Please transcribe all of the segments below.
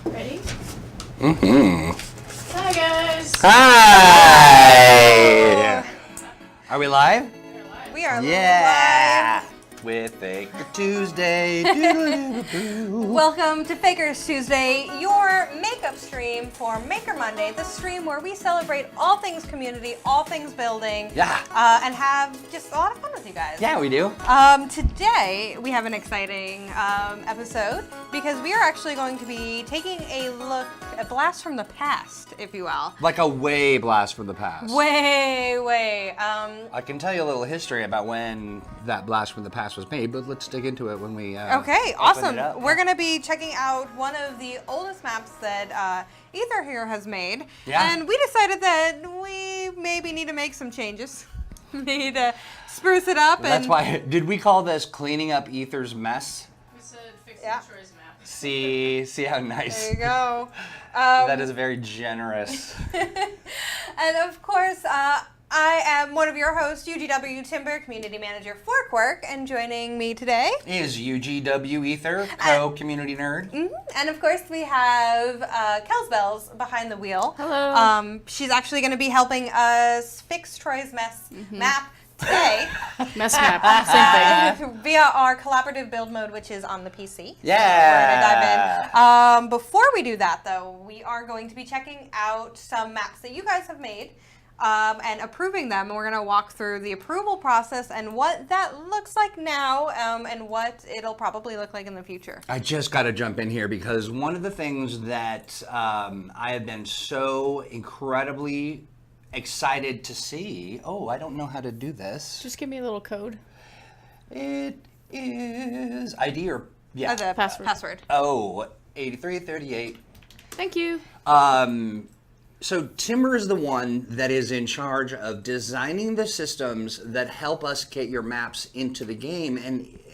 Ready? Mm-hmm. Hi, guys. Hi! Are we live? We're live. We are Yeah! live. With Faker Tuesday. Welcome to Fakers Tuesday, your makeup stream for Maker Monday, the stream where we celebrate all things community, all things building, Yeah. and have just a lot of fun with you guys. Yeah, we do. Today we have an exciting episode because we are actually going to be taking a blast from the past, if you will. Like a way blast from the past. Way. I can tell you a little history about when that blast from the past was made, but let's dig into it when we Okay, open awesome. it up. We're going to be checking out one of the oldest maps that Ether here has made. Yeah. And we decided that we maybe need to make some changes. Need to spruce it up. That's and why, did we call this cleaning up Ether's mess? We said fixing Yeah. Troy's map. See how nice. There you go. That is very generous. And of course, I am one of your hosts, UGW Timur, Community Manager for Quirk, and joining me today Is UGW Ether, co-community nerd. And of course, we have Kels Bells behind the wheel. Hello. She's actually going to be helping us fix Troy's map today Mess map. Same thing. via our collaborative build mode, which is on the PC. Yeah. We're going to dive in. Before we do that, though, we are going to be checking out some maps that you guys have made. And approving them, and we're going to walk through the approval process and what that looks like now, and what it'll probably look like in the future. I just got to jump in here because one of the things that I have been so incredibly excited to see. Oh, I don't know how to do this. Just give me a little code. It is ID or yeah. The password. Oh, 8338. Thank you. So Timur is the one that is in charge of designing the systems that help us get your maps into the game,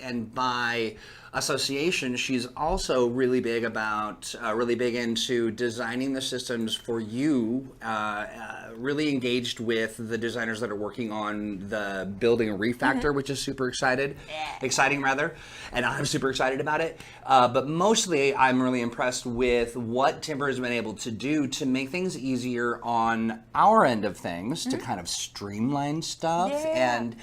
and by association, she's also really big into designing the systems for you. Really engaged with the designers that are working on the building refactor, which is super exciting, and I'm super excited about it. But mostly, I'm really impressed with what Timur has been able to do to make things easier on our end of things, to kind of streamline stuff. Yeah. And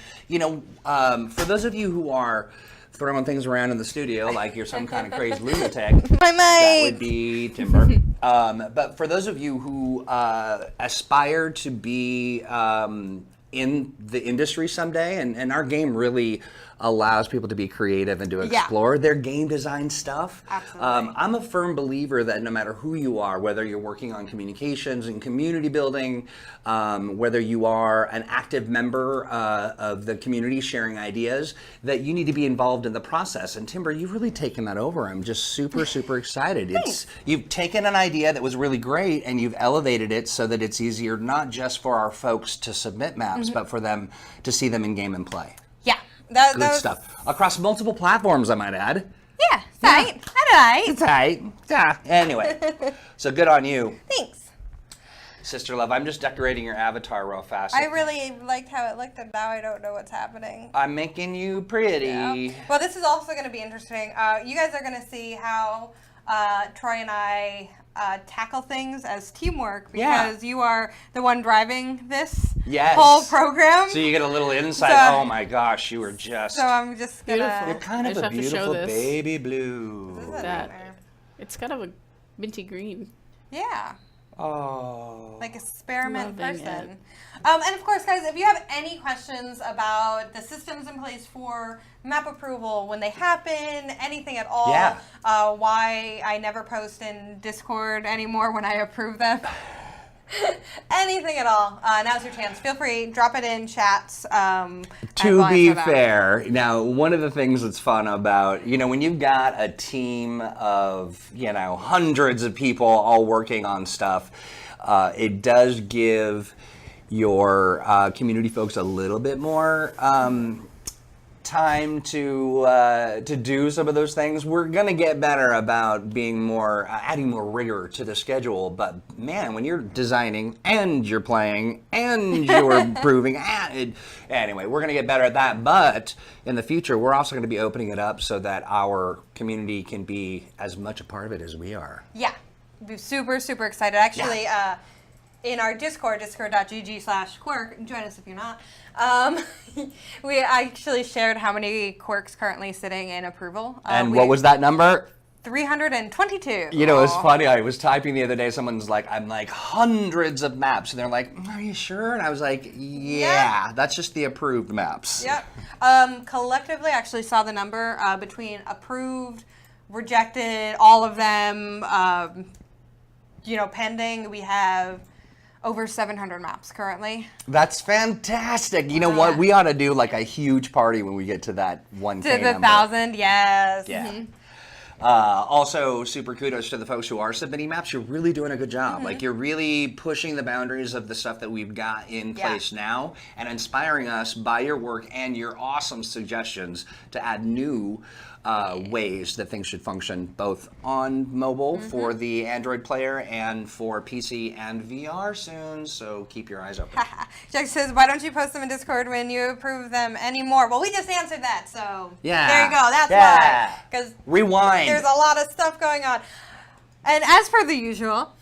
for those of you who are throwing things around in the studio like you're some kind of crazy lunatic, that would be Timur. But for those of you who aspire to be in the industry someday, and our game really allows people to be creative and to explore their game design stuff. Absolutely. I'm a firm believer that no matter who you are, whether you're working on communications and community building, whether you are an active member of the community sharing ideas, that you need to be involved in the process. And Timur, you've really taken that over. I'm just super excited. You've taken an idea that was really great and you've elevated it so that it's easier not just for our folks to submit maps, but for them to see them in game and play. Yeah. Good stuff. Across multiple platforms, I might add. Yeah, tight. It's tight. Yeah. Anyway, so good on you. Thanks. Sister Love, I'm just decorating your avatar real fast. I really liked how it looked, and now I don't know what's happening. I'm making you pretty. Yeah. Well, this is also going to be interesting. You guys are going to see how Troy and I tackle things as teamwork, because you are the one driving this whole program. So you get a little insight. Oh my gosh, you were just... So I'm just going to... You're kind of a beautiful baby blue. It's kind of a minty green. Yeah. Oh. Like a experiment Loving person. it. And of course, guys, if you have any questions about the systems in place for map approval, when they happen, anything at all, why I never post in Discord anymore when I approve them, anything at all, now's your chance. Feel free, drop it in chats. To be fair, now, one of the things that's fun about, when you've got a team of, hundreds of people all working on stuff, it does give your community folks a little bit more time to do some of those things. We're gonna get better about being more adding more rigor to the schedule. But man, when you're designing and you're playing and you're improving, anyway, we're gonna get better at that. But in the future, we're also gonna be opening it up so that our community can be as much a part of it as we are. Yeah, we're super, super excited. Actually, in our Discord, discord.gg/quirk, join us if you're not, we actually shared how many quirks currently sitting in approval. And what was that number? 322. You know, it's funny. I was typing the other day. Someone's like, I'm like hundreds of maps. And they're like, are you sure? And I was like, yeah, that's just the approved maps. Yep. Collectively, I actually saw the number between approved, rejected, all of them, pending. We have over 700 maps currently. That's fantastic. You know what? We ought to do like a huge party when we get to that 1K To the number. 1,000, yes. Yeah. Mm-hmm. Also, super kudos to the folks who are submitting maps. You're really doing a good job. Mm-hmm. Like, you're really pushing the boundaries of the stuff that we've got in place now and inspiring us by your work and your awesome suggestions to add new ways that things should function both on mobile for the Android player and for PC and VR soon. So keep your eyes open. Jack says, why don't you post them in Discord when you approve them anymore? Well, we just answered that, so there you go. That's why. Because Rewind. there's a lot of stuff going on. And as per the usual,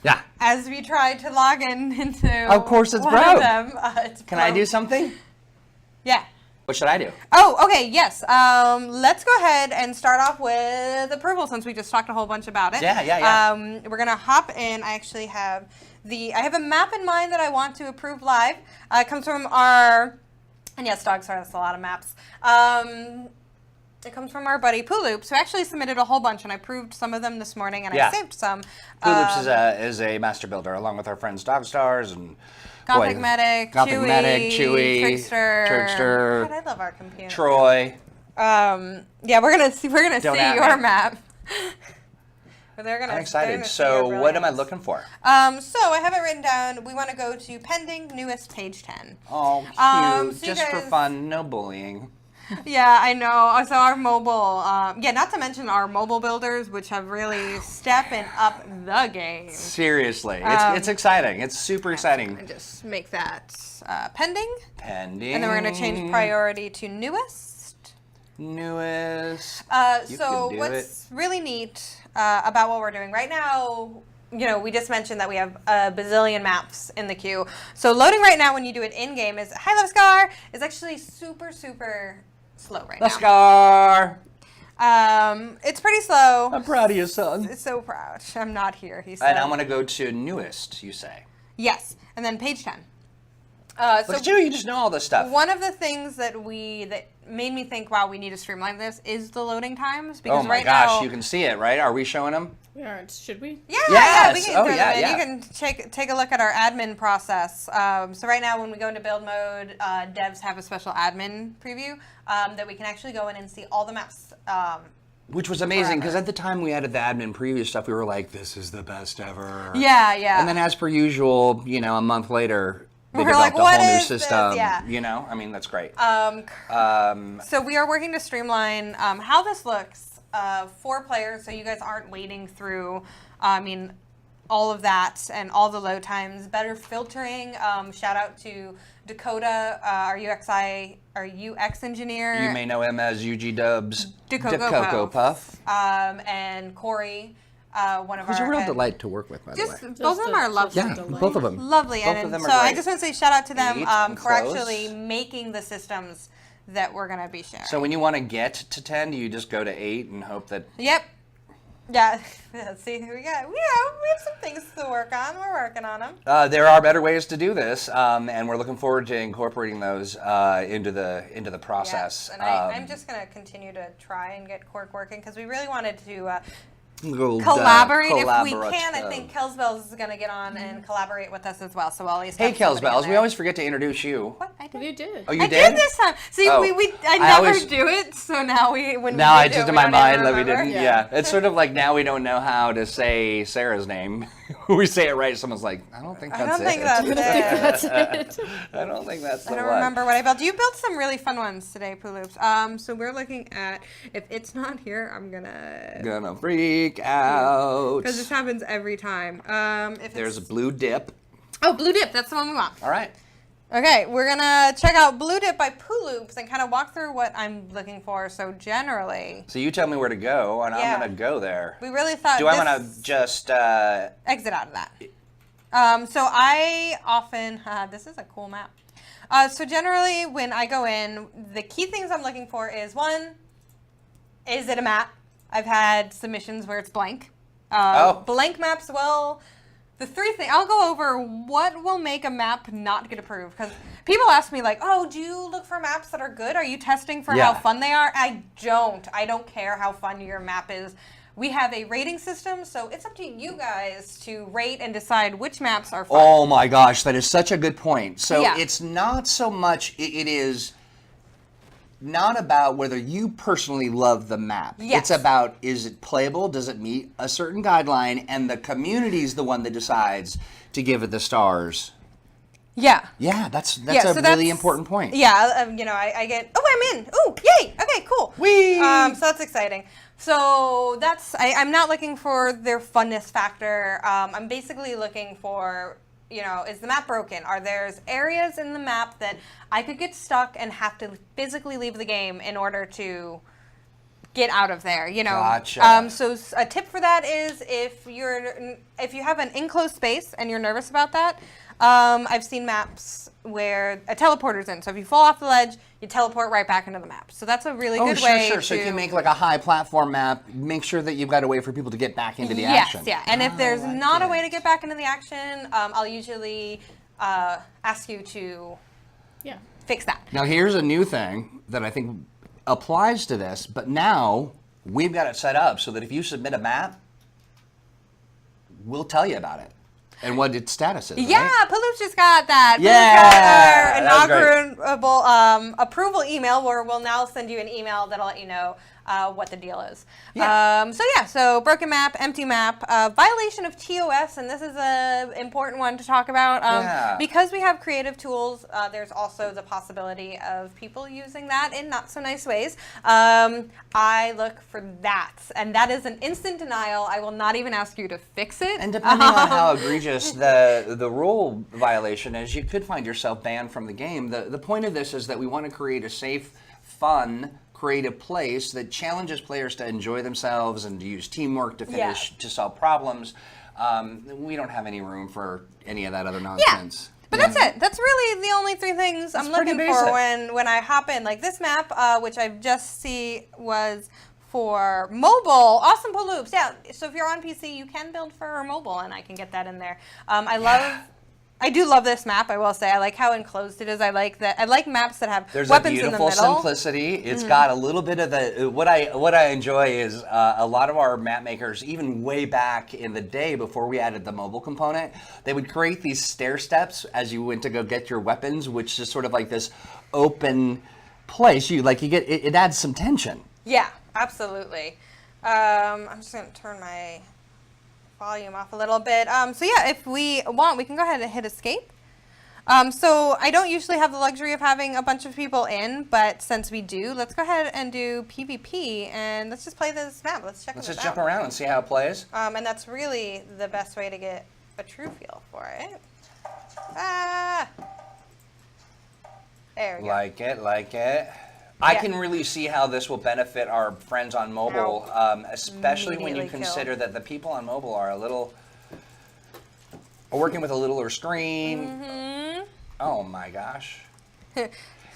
as we try to log into of course it's one broke. of them, it's Can I do something? Yeah. What should I do? Oh, okay, yes. Let's go ahead and start off with approval since we just talked a whole bunch about it. Yeah. We're going to hop in. I actually have I have a map in mind that I want to approve live. It comes from and yes, dog, sorry, that's a lot of maps. It comes from our buddy Pooloops, who actually submitted a whole bunch, and I approved some of them this morning, and I saved some. Pooloops is a master builder, along with our friends Dogstars and Gothic Medic, Chewy, Trickster. God, I love our computer. Troy. Yeah, we're gonna see your map. I'm excited. So what am I looking for? So I have it written down. We want to go to pending newest page 10. Oh, cute. So just for fun, no bullying. Yeah, I know. So our mobile, not to mention our mobile builders, which have really stepping up the game. Seriously, it's exciting. It's super exciting. And just make that pending. Pending. And then we're going to change priority to newest. So what's really neat about what we're doing right now, we just mentioned that we have a bazillion maps in the queue. So loading right now when you do it in-game is, hi, Love Scar, is actually super, super slow right now. Scar. It's pretty slow. I'm proud of you, son. So proud. I'm not here, he said. And I'm going to go to newest, you say? Yes. And then page 10. Look at you, you just know all this stuff. One of the things that made me think, wow, we need to streamline this is the loading times. Because right now, you can see it, right? Are we showing them? Yeah, should we? Yeah, yes. We can throw them in. You can take a look at our admin process. So right now, when we go into build mode, devs have a special admin preview that we can actually go in and see all the maps. Which was amazing, because at the time we added the admin preview stuff, we were like, this is the best ever. Yeah. And then as per usual, a month later, they we're developed like, a whole new this? system. Yeah. I mean, that's great. So we are working to streamline how this looks for players, so you guys aren't wading through, all of that and all the load times. Better filtering. Shout out to Dakota, our UX engineer. You may know him as UG Dubs. Dakoko Puff. And Corey. One of Who's our a real delight to work with, by the way. Both of them are lovely. Yeah, both of them. Lovely. Both of them are so great. I just want to say shout out to them for close. actually making the systems that we're going to be sharing. So when you want to get to 10, do you just go to 8 and hope that... Yep. Yeah. See, we have some things to work on. We're working on them. There are better ways to do this, and we're looking forward to incorporating those into the process. Yes. And I'm just going to continue to try and get Quirk working because we really wanted to... collaborate if we can. I think Kelsbells is going to get on and collaborate with us as well. So I'll at least Hey, Kelsbells, we always forget to introduce you. What? I did. You did. Oh, you I did? did this time. See, Oh. I I never always- do it, so now when Now we I do just it, in we my don't mind even that we remember. didn't. Yeah. Yeah. It's sort of like now we don't know how to say Sarah's name. We say it right. Someone's like, I don't think I that's don't think it. that's it. That's it. I don't think that's the I don't one. remember what I built. You built some really fun ones today, Pooloops. So we're looking at, if it's not here, I'm Gonna freak out. because this happens every time. If There's a it's, blue dip. oh, Blue Dip, that's the one we want. All right. Okay, we're gonna check out Blue Dip by Pooloops and kind of walk through what I'm looking for. So generally, So you tell me where to go, and Yeah. I'm gonna go there. we really thought Do I this- want to just? exit out of that. So I often, this is a cool map. So generally when I go in, the key things I'm looking for is one, is it a map? I've had submissions where it's blank. Blank maps, well, the three things, I'll go over what will make a map not get approved. Because people ask me like, oh, do you look for maps that are good? Are you testing for how Yeah. fun they are? I don't care how fun your map is. We have a rating system, so it's up to you guys to rate and decide which maps are fun. Oh my gosh, that is such a good point. So Yeah. it's not so much. It is not about whether you personally love the map. Yes. It's about, is it playable? Does it meet a certain guideline? And the community's the one that decides to give it the stars. Yeah. Yeah, that's Yeah, a so really that's- important point. Yeah, I get, oh, I'm in. Ooh, yay. Okay, cool. Whee! So that's exciting. So I'm not looking for their funness factor. I'm basically looking for, is the map broken? Are there areas in the map that I could get stuck and have to physically leave the game in order to get out of there, Gotcha. So a tip for that is if you have an enclosed space and you're nervous about that, I've seen maps where a teleporter's in. So if you fall off the ledge, you teleport right back into the map. So that's a really good way Sure. So you can make like a high platform map. Make sure that you've got a way for people to get back into the action. Yes, yeah. And if there's not a way to get back into the action, I'll usually ask you to Yeah. fix that. Now here's a new thing that I think applies to this, but now we've got it set up so that if you submit a map, we'll tell you about it and what its status is. Yeah, right? Pooloops just got that. Yeah, Pooloops that was got our great. inaugurable approval email where we'll now send you an email that'll let you know what the deal is. Yeah. So broken map, empty map, violation of TOS, and this is an important one to talk about. Yeah. Because we have creative tools, there's also the possibility of people using that in not so nice ways. I look for that, and that is an instant denial. I will not even ask you to fix it. And depending on how egregious the rule violation is, you could find yourself banned from the game. The point of this is that we want to create a safe, fun, creative place that challenges players to enjoy themselves and to use teamwork to finish, to solve problems. We don't have any room for any of that other nonsense. But that's it. That's really the only three things I'm pretty looking for basic. when I hop in. Like this map, which I just see was for mobile. Awesome Pooloops. Yeah. So if you're on PC, you can build for mobile, and I can get that in there. I do love this map. I will say I like how enclosed it is. I like maps that have There's weapons a in the beautiful middle. simplicity. It's got a little bit of the what I enjoy is a lot of our map makers, even way back in the day before we added the mobile component, they would create these stair steps as you went to go get your weapons, which is sort of like this open place. It adds some tension. Yeah, absolutely. I'm just gonna turn my volume off a little bit. So yeah, if we want, we can go ahead and hit escape. So I don't usually have the luxury of having a bunch of people in, but since we do, let's go ahead and do PvP and let's just play this map. Let's check Let's this just jump out. around and see how it plays. And that's really the best way to get a true feel for it. Ah, there we go. Like it. I can really see how this will benefit our friends on mobile, especially when you Immediately consider that the people on mobile are working with a littler screen. Mm-hmm. Oh my gosh.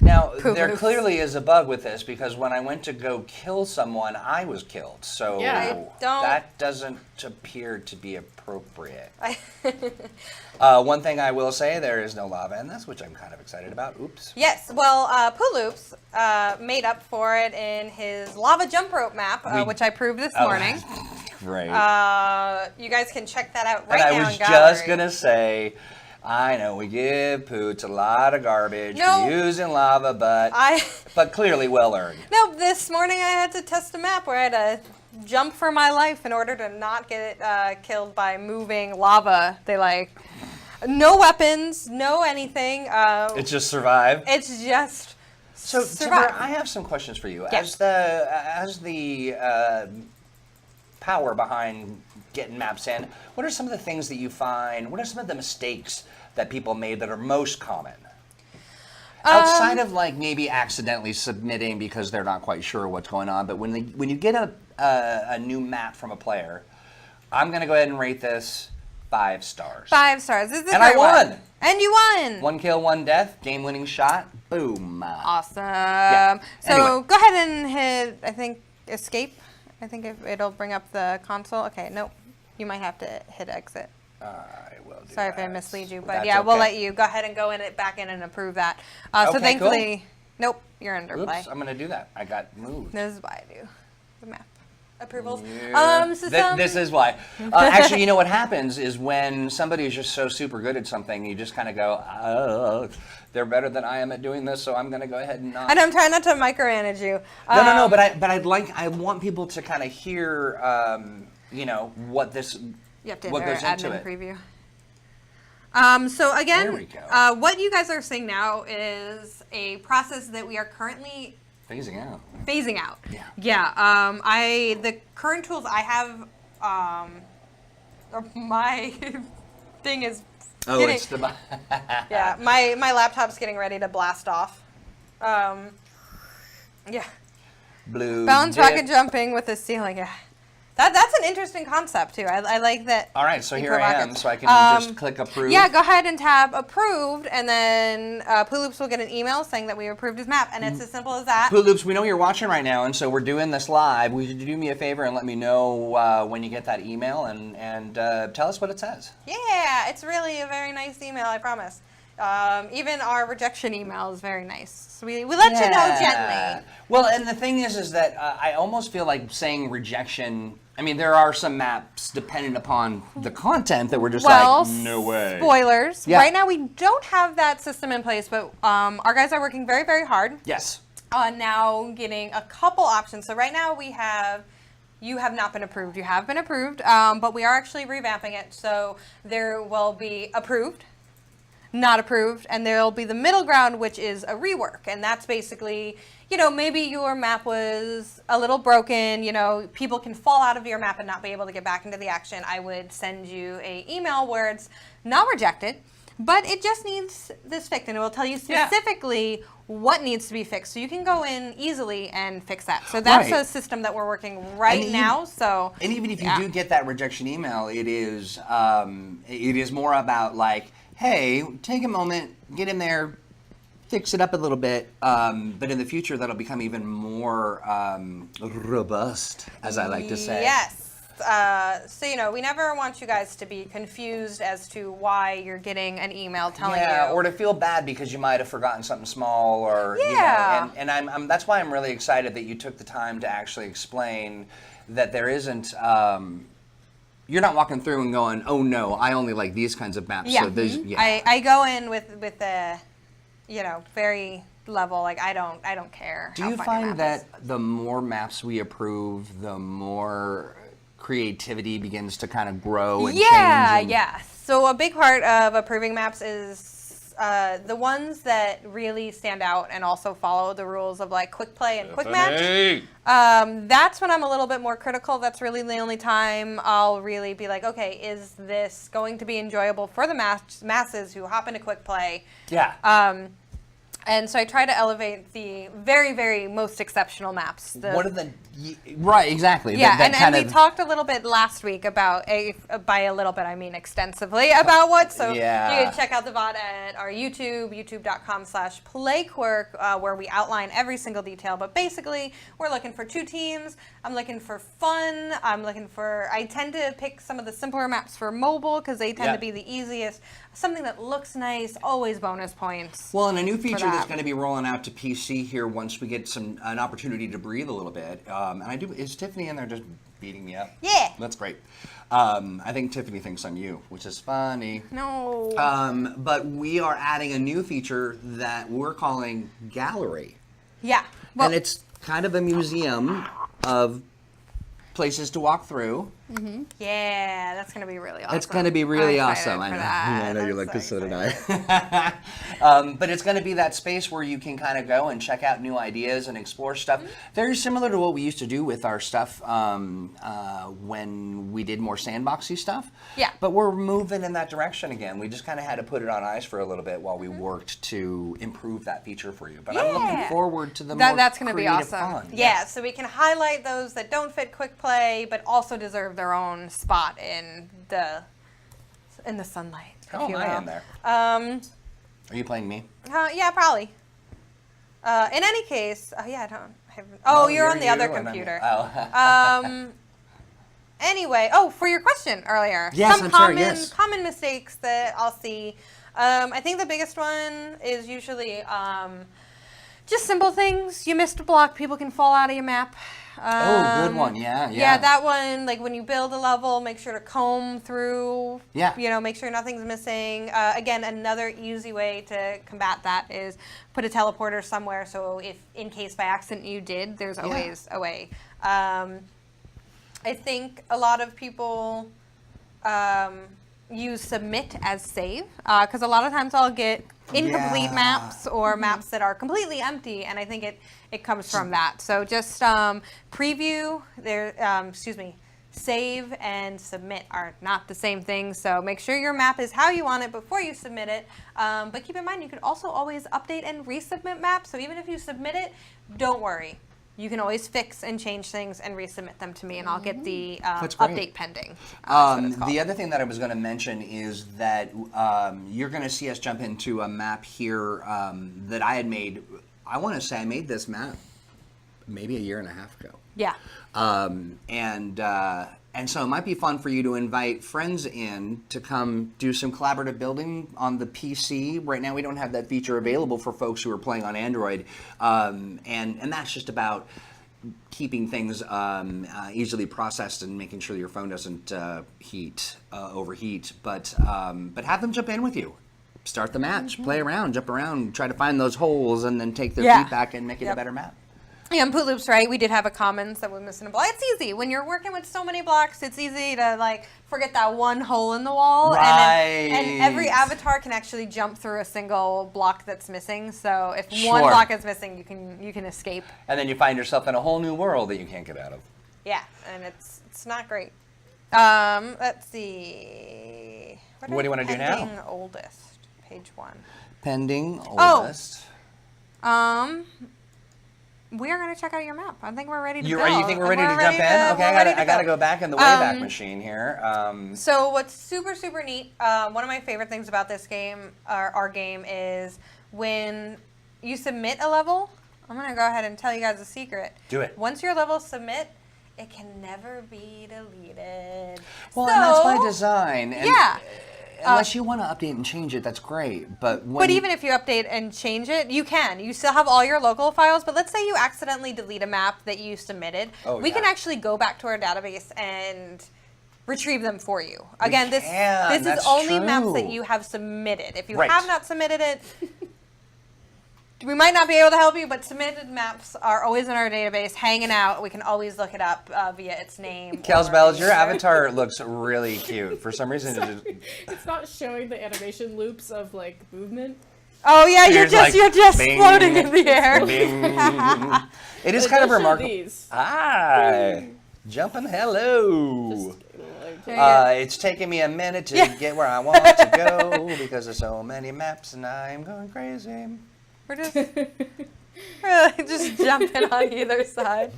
Now, there Poofs. clearly is a bug with this because when I went to go kill someone, I was killed. So Yeah. that doesn't appear to be appropriate. One thing I will say, there is no lava in this, which I'm kind of excited about. Oops. Yes, well, Pooloops made up for it in his lava jump rope map, which I proved this morning. Great. You guys can check that out right and now I was in just gallery. going to say, I know we give Poots a lot of garbage No. for using lava, but clearly well earned. No, this morning I had to test a map where I had to jump for my life in order to not get killed by moving lava. They like no weapons, no anything. It's just survive. It's just So, survive. Timur, I have some questions for you. Yeah. As the power behind getting maps in, what are some of the things that you find? What are some of the mistakes that people made that are most common? Outside of like maybe accidentally submitting because they're not quite sure what's going on, but when you get a new map from a player, I'm gonna go ahead and rate this 5 stars. 5 stars. This is a And I great one. won. And you won. 1 kill, 1 death, game-winning shot. Boom. Awesome. So Anyway. go ahead and hit, I think, escape. I think it'll bring up the console. Okay, nope. You might have to hit exit. I will do Sorry if I that. mislead you, but That's yeah, we'll okay. let you go ahead and go in it back in and approve that. So Okay, thankfully, nope, you're under play. Oops, I'm gonna do that. I got moved. This is why I do the map approvals. Yeah. System. This is why. Actually, you know what happens is when somebody is just so super good at something, you just kind of go, oh, they're better than I am at doing this, so I'm going to go ahead and not. And I'm trying not to micromanage you. No. But I want people to kind of hear, what this. You have to what enter goes into admin it. preview. So again, There we go. what you guys are seeing now is a process that we are currently Phasing out. phasing out. Yeah. Yeah. The current tools I have, my thing is. Oh, getting, it's the. Yeah, my laptop's getting ready to blast off. Yeah. Blue. Balance dip. rocket jumping with the ceiling. Yeah. That's an interesting concept too. I like that. All right, so you here put I am. rockets. So I can just click approve. Yeah, go ahead and tab approved, and then Pooloops will get an email saying that we approved his map, and it's as simple as that. Blue Loops, we know you're watching right now, and so we're doing this live. Would you do me a favor and let me know when you get that email and tell us what it says? Yeah, it's really a very nice email, I promise. Even our rejection email is very nice. So we let you know gently. Well, and the thing is that I almost feel like saying rejection. I mean, there are some maps dependent upon the content that we're just like, no way. Spoilers. Yeah. Right now we don't have that system in place, but our guys are working very, very hard Yes. on now getting a couple options. So right now you have not been approved. You have been approved, but we are actually revamping it. So there will be approved, not approved, and there'll be the middle ground, which is a rework. And that's basically, maybe your map was a little broken, people can fall out of your map and not be able to get back into the action. I would send you a email where it's not rejected, but it just needs this fixed, and it will tell you specifically what needs to be fixed. So you can go in easily and fix that. So that's Right. a system that we're working right now. And even if you do get that rejection email, it is more about like, hey, take a moment, get in there, fix it up a little bit, but in the future that'll become even more robust, as I like to say. Yes. So, we never want you guys to be confused as to why you're getting an email telling you. or to feel bad because you might have forgotten something small, or Yeah. and I'm that's why I'm really excited that you took the time to actually explain that there isn't. You're not walking through and going, oh no, I only like these kinds of maps. Yeah. So there's, I go in with the, very level, like I don't care. Do how you fun your find map is. that the more maps we approve, the more creativity begins to kind of grow and change? Yeah. So a big part of approving maps is the ones that really stand out and also follow the rules of like quick play and quick match. That's when I'm a little bit more critical. That's really the only time I'll really be like, okay, is this going to be enjoyable for the masses who hop into quick play? Yeah. And so I try to elevate the very, very most exceptional maps. What are the right? Exactly. Yeah, that and we talked a little bit last week about by a little bit I mean extensively about what. So you can check out the VOD at our YouTube, youtube.com/playquirk, where we outline every single detail. But basically, we're looking for 2 teams. I'm looking for fun. I tend to pick some of the simpler maps for mobile because they tend to be the easiest. Something that looks nice, always bonus points. Well, and a new feature that's going to be rolling out to PC here once we get an opportunity to breathe a little bit. Is Tiffany in there just beating me up? Yeah. That's great. I think Tiffany thinks I'm you, which is funny. No. But we are adding a new feature that we're calling Gallery. Yeah. Well, And it's kind of a museum of places to walk through. yeah, that's going to be really awesome. It's going to be really I'm excited awesome. I for know. that. I know you I'm like so this, so did excited. I. But it's going to be that space where you can kind of go and check out new ideas and explore stuff. Very similar to what we used to do with our stuff when we did more sandboxy stuff. Yeah. But we're moving in that direction again. We just kind of had to put it on ice for a little bit while we worked to improve that feature for you. But I'm looking Yeah. forward to the more That's going to be creative awesome. fun. Yeah, so we can highlight those that don't fit quick play, but also deserve their own spot in the sunlight. How if am you I will. in there? Um, Are you playing me? yeah, probably. In any case, yeah, I don't. Oh, you're on the other you and I'm- computer. Oh. Anyway, for your question earlier. Yes, Some I'm sorry, yes. common mistakes that I'll see. I think the biggest one is usually just simple things. You missed a block, people can fall out of your map. Good one. Yeah. Yeah, that one, like when you build a level, make sure to comb through. Yeah. Make sure nothing's missing. Again, another easy way to combat that is put a teleporter somewhere. So if, in case by accident you did, there's always a way. I think a lot of people use submit as save because a lot of times I'll get incomplete maps or maps that are completely empty, and I think it comes from that. So just preview there. Save and submit are not the same thing. So make sure your map is how you want it before you submit it. But keep in mind you can also always update and resubmit maps. So even if you submit it, don't worry. You can always fix and change things and resubmit them to me, and I'll get the That's great. update pending. That's what it's called. The other thing that I was going to mention is that you're going to see us jump into a map here that I had made. I want to say I made this map maybe a year and a half ago. Yeah. And so it might be fun for you to invite friends in to come do some collaborative building on the PC. Right now we don't have that feature available for folks who are playing on Android. And that's just about keeping things easily processed and making sure your phone doesn't overheat. But have them jump in with you. Start the match, play around, jump around, try to find those holes, and then take their feedback and make it a better map. Yeah, and Poot Loop's right. We did have a commons that was missing a block. It's easy. When you're working with so many blocks, it's easy to forget that one hole in the wall. Right. And every avatar can actually jump through a single block that's missing. So if one block is missing, you can escape. And then you find yourself in a whole new world that you can't get out of. Yeah, and it's not great. Let's see. What do you want to do now? Pending oldest, page 1. Pending oldest. We are going to check out your map. I think we're ready to go. You think we're ready to jump in? Okay, I got to go back in the Wayback Machine here. So what's super, super neat, one of my favorite things about this game, our game, is when you submit a level, I'm going to go ahead and tell you guys a secret. Do it. Once your levels submit, it can never be deleted. Well, and that's by design. And yeah. Unless you want to update and change it, that's great. But even if you update and change it, you can. You still have all your local files, but let's say you accidentally delete a map that you submitted. We can actually go back to our database and retrieve them for you. Again, this is only maps that you have submitted. If you have not submitted it, we might not be able to help you, but submitted maps are always in our database, hanging out. We can always look it up via its name. Kels Bells, your avatar looks really cute. For some reason, it's not showing the animation loops of movement. Oh yeah, you're just bing, floating in the air. Bing. It is kind of remarkable. Hi, jumping. Hello. It's taking me a minute to get where I want to go because there's so many maps, and I'm going crazy. We're just really just jumping on either side.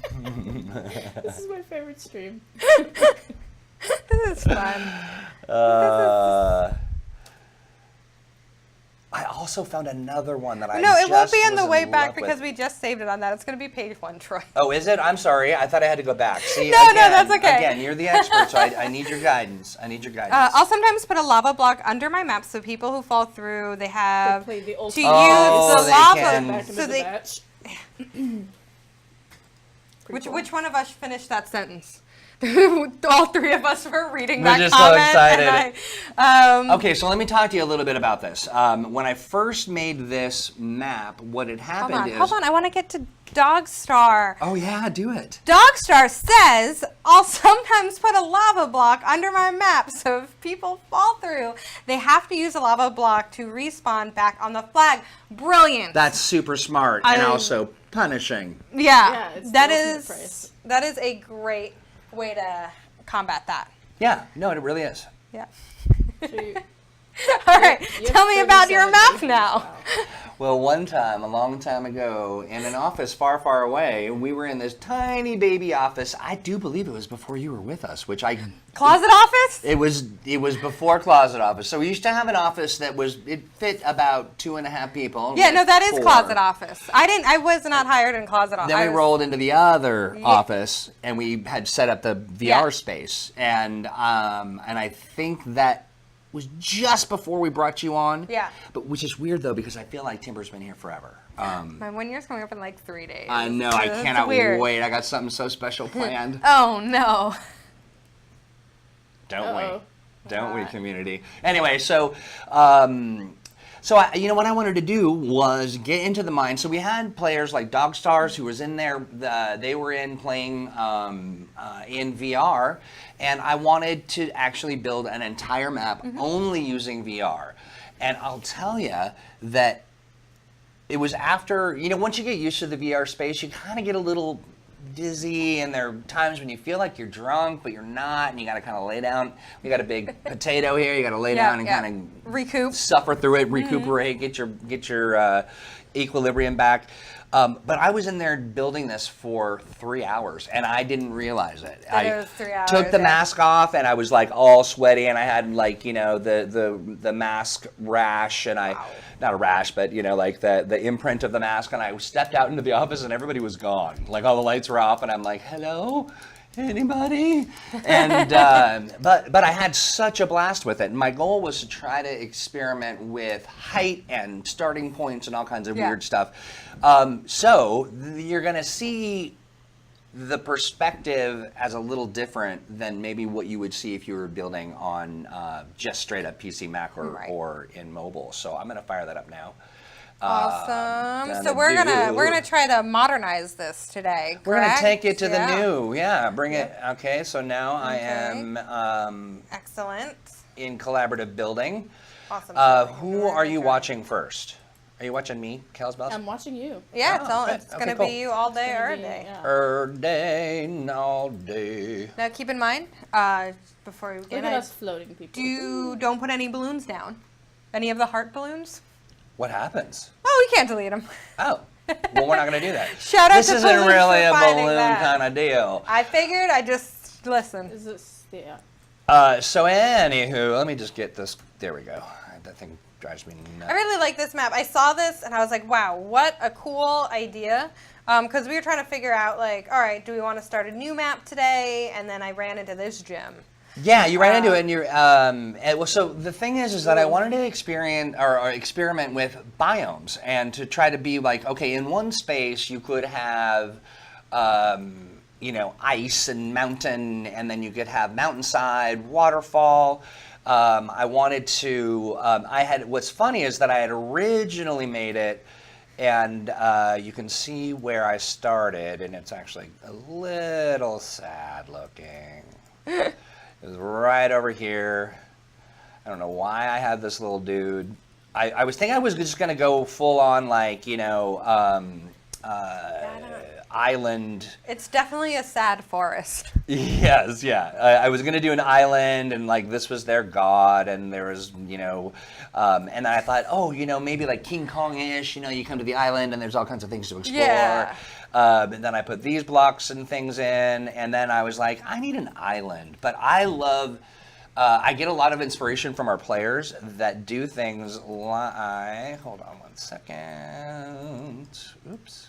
This is my favorite stream. This is fun. I also found another one that I No, it won't just be in was the way love back with. because we just saved it on that. It's going to be page 1, Troy. Oh, is it? I'm sorry. I thought I had to go back. See, No, that's okay. Again, you're the expert, so I need your guidance. I'll sometimes put a lava block under my map so people who fall through, they have Play the old to use Oh, the they lava. can- back into So the they, batch. which one of us finished that sentence? All three of us were reading We're that just so comment. excited. And Okay, so let me talk to you a little bit about this. When I first made this map, what had happened is... hold on. I want to get to Dogstar. Oh, yeah, do it. Dogstar says, I'll sometimes put a lava block under my map, so if people fall through, they have to use a lava block to respawn back on the flag. Brilliant. That's super smart and also punishing. Yeah, it's that the ultimate is price. that is a great way to combat that. Yeah, no, it really is. Yeah. So you- All right, you have tell me about your 37 map pages now. Well, one time, a long time ago, in an office far, far away, we were in this tiny baby office. I do believe it was before you were with us, which I... Closet office? It was before closet office. So we used to have an office it fit about 2.5 people. Yeah, no, that is 4. closet office. I was not hired in closet office. Then we rolled into the other office, and we had set up the VR space, and I think that was just before we brought you on. Yeah. But which is weird though, because I feel like Timur's been here forever. My 1 year's coming up in like 3 days. I know. I That's cannot weird. wait. I got something so special planned. Oh no. Don't we, What? community? Anyway, so you know what I wanted to do was get into the mind. So we had players like Dogstars who was in there. They were in playing in VR, and I wanted to actually build an entire map only using VR. And I'll tell you that it was after, once you get used to the VR space, you kind of get a little dizzy, and there are times when you feel like you're drunk, but you're not, and you got to kind of lay down. We got a big potato here. You got to lay down and kind of recoup, suffer through it, recuperate, get your equilibrium back. But I was in there building this for 3 hours, and I didn't realize it. It was 3 hours, took the yeah. mask off, and I was like all sweaty, and I had like the mask rash, and not a rash, but like the imprint of the mask, and I stepped out into the office, and everybody was gone. Like all the lights were off, and I'm like, hello. Anybody? And but I had such a blast with it. And my goal was to try to experiment with height and starting points and all kinds of weird stuff. So you're gonna see the perspective as a little different than maybe what you would see if you were building on just straight up PC Mac or in mobile. So I'm gonna fire that up now. Awesome. So we're gonna try to modernize this today. We're gonna correct? take it to the new. Yeah, bring it. Okay, so now I am excellent in collaborative building. Awesome. Who are you watching first? Are you watching me, Kelsbells? I'm watching you. Yeah, good. it's Okay, gonna cool. be you all day or a Be- day. yeah. All day. Now keep in mind, before we Look get at it, us floating people. don't put any balloons down. Any of the heart balloons? What happens? Oh, we can't delete them. Oh, well, we're not gonna do that. Shout out This to isn't Balloons really for a finding balloon that. kind of deal. I figured I just listen. Is this yeah? So anywho, let me just get this. There we go. That thing drives me nuts. I really like this map. I saw this and I was like, wow, what a cool idea. Because we were trying to figure out, like, all right, do we want to start a new map today? And then I ran into this gym. Yeah, you ran into it, and you're. Well, so the thing is that I wanted to experiment with biomes, and to try to be like, okay, in one space you could have, ice and mountain, and then you could have mountainside, waterfall. I wanted to. What's funny is that I had originally made it. And you can see where I started, and it's actually a little sad looking. It was right over here. I don't know why I had this little dude. I was thinking I was just going to go full on, like, island. It's definitely a sad forest. Yes, yeah. I was going to do an island, and like this was their god, and there was, and then I thought, maybe like King Kong-ish, you come to the island and there's all kinds of things to explore. Yeah. And then I put these blocks and things in, and then I was like, I need an island. But I love I get a lot of inspiration from our players that do things like, hold on one second. Oops.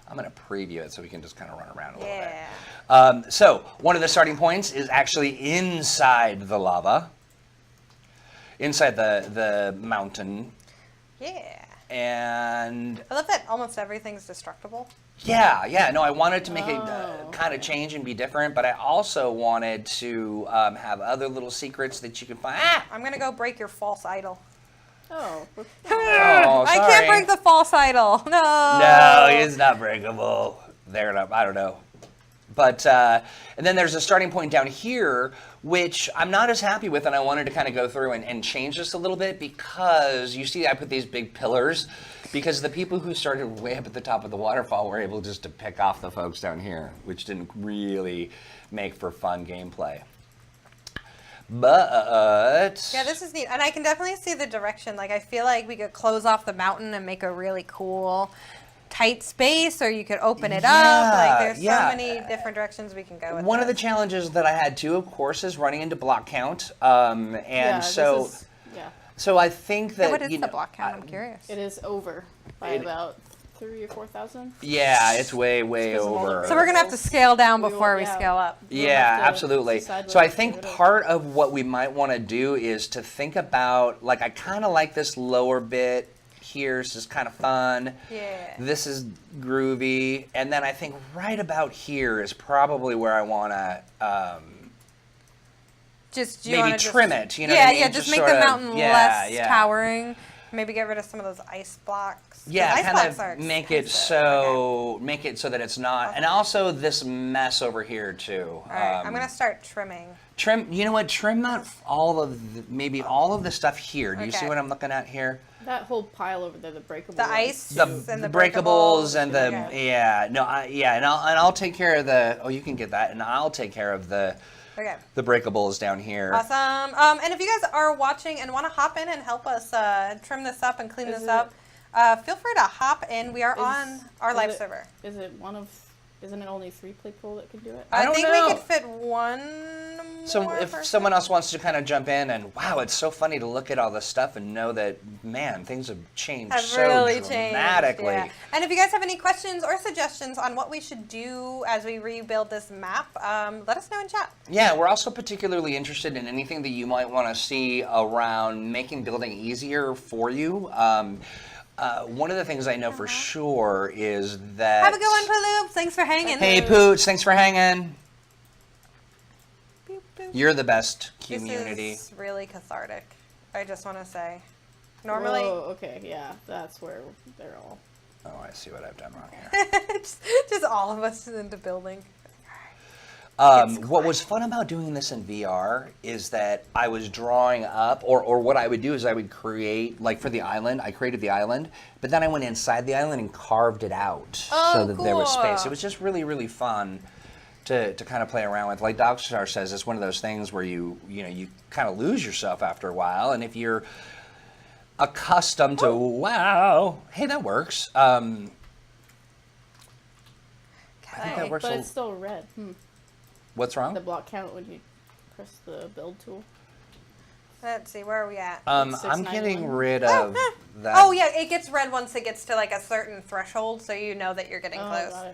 I'm going to preview it so we can just kind of run around a little bit. So one of the starting points is actually inside the lava, inside the mountain. Yeah. And I love that almost everything's destructible. Yeah. No, I wanted to make it kind of change and be different, but I also wanted to have other little secrets that you can find. I'm going to go break your false idol. Oh. Oh, I sorry. can't break the false idol. No. No, it's not breakable. I don't know. But, and then there's a starting point down here, which I'm not as happy with, and I wanted to kind of go through and change this a little bit because you see I put these big pillars because the people who started way up at the top of the waterfall were able just to pick off the folks down here, which didn't really make for fun gameplay. But yeah, this is neat, and I can definitely see the direction. Like, I feel like we could close off the mountain and make a really cool, tight space, or you could open it up. Like, there's so many different directions we can go with One this. of the challenges that I had too, of course, is running into block count, and so I think that what is the block count? I'm curious. It is over by about 3,000 or 4,000. Yeah, it's way over. So we're gonna have to scale down before we scale up. Yeah, absolutely. So I think part of what we might want to do is to think about, like, I kind of like this lower bit here. This is kind of fun. Yeah. This is groovy, and then I think right about here is probably where I want to maybe trim it. You know what I mean? Yeah, just make the mountain less towering. Maybe get rid of some of those ice blocks. Yeah, ice kind blocks of make it so that it's not, and also this mess over here too. All right, I'm gonna start trimming. Trim. You know what? Trim not all of maybe all of the stuff here. Do you see what I'm looking at here? That whole pile over there, the breakable. The ice, and the breakables, and the and I'll take care of the. Oh, you can get that, and I'll take care of the. Okay. The breakables down here. Awesome. And if you guys are watching and want to hop in and help us trim this up and clean this up, feel free to hop in. We are on our live server. Isn't it only 3 people that can do it? I think we could fit one So more if person. someone else wants to kind of jump in, and wow, it's so funny to look at all this stuff and know that, man, things have changed really dramatically. Yeah. And if you guys have any questions or suggestions on what we should do as we rebuild this map, let us know in chat. Yeah, we're also particularly interested in anything that you might want to see around making building easier for you. One of the things I know for sure is that... Have a good one, Paloop. Thanks for hanging. Hey, Pooch. Thanks for hanging. Boop, boop. You're the best community. This is really cathartic. I just want to say. Normally... Whoa, okay, yeah. That's where they're all... Oh, I see what I've done wrong here. just all of us into building. What was fun about doing this in VR is that I was drawing up, or what I would do is I would create, like for the island, I created the island, but then I went inside the island and carved it out so that there was space. It was just really, really fun to kind of play around with. Like Dogstar says, it's one of those things where you kind of lose yourself after a while, and if you're accustomed to, wow, hey, that works. I think that works. But it's still red. What's wrong? The block count when you press the build tool. Let's see, where are we at? I'm getting rid of that. Oh yeah, it gets red once it gets to like a certain threshold, so you know that you're getting close. Got